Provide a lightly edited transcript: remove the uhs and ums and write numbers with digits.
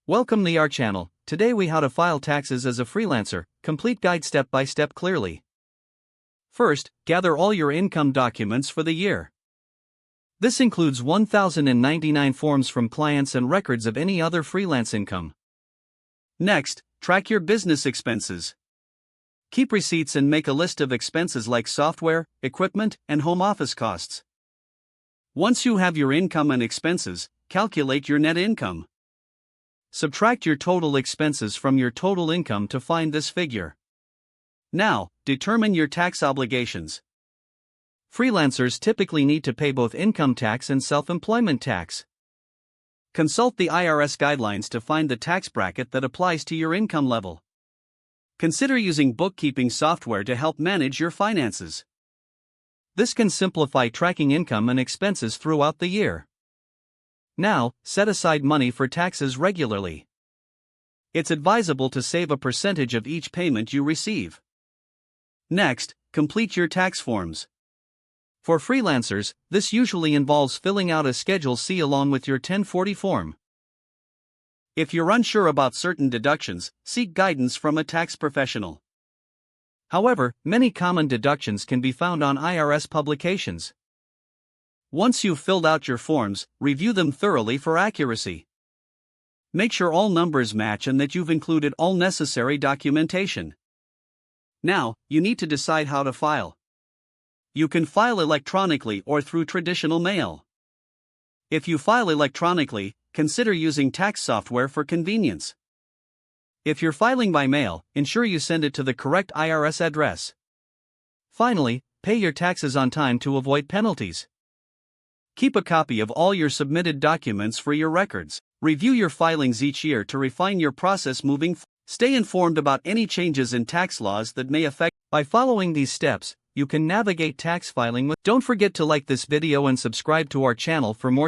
Welcome to our channel. Today we how to file taxes as a freelancer, complete guide step by step clearly. First, gather all your income documents for the year. This includes 1,099 forms from clients and records of any other freelance income. Next, track your business expenses. Keep receipts and make a list of expenses like software, equipment, and home office costs. Once you have your income and expenses, calculate your net income. Subtract your total expenses from your total income to find this figure. Now, determine your tax obligations. Freelancers typically need to pay both income tax and self-employment tax. Consult the IRS guidelines to find the tax bracket that applies to your income level. Consider using bookkeeping software to help manage your finances. This can simplify tracking income and expenses throughout the year. Now, set aside money for taxes regularly. It's advisable to save a percentage of each payment you receive. Next, complete your tax forms. For freelancers, this usually involves filling out a Schedule C along with your 1040 form. If you're unsure about certain deductions, seek guidance from a tax professional. However, many common deductions can be found on IRS publications. Once you've filled out your forms, review them thoroughly for accuracy. Make sure all numbers match and that you've included all necessary documentation. Now, you need to decide how to file. You can file electronically or through traditional mail. If you file electronically, consider using tax software for convenience. If you're filing by mail, ensure you send it to the correct IRS address. Finally, pay your taxes on time to avoid penalties. Keep a copy of all your submitted documents for your records. Review your filings each year to refine your process moving forward. Stay informed about any changes in tax laws that may affect. By following these steps, you can navigate tax filing with. Don't forget to like this video and subscribe to our channel for more